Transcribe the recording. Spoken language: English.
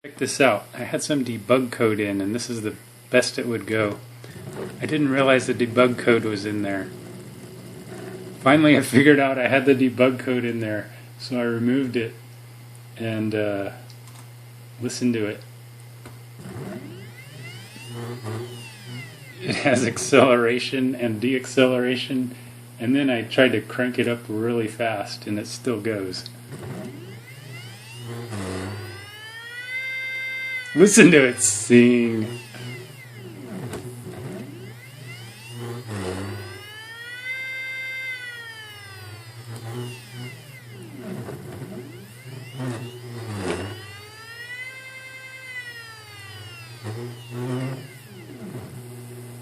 Check this out. I had some debug code in, and this is the best it would go. I didn't realize the debug code was in there. Finally, I figured out I had the debug code in there, so I removed it and listened to it. It has acceleration and deacceleration, and then I tried to crank it up really fast, and it still goes. Listen to it sing.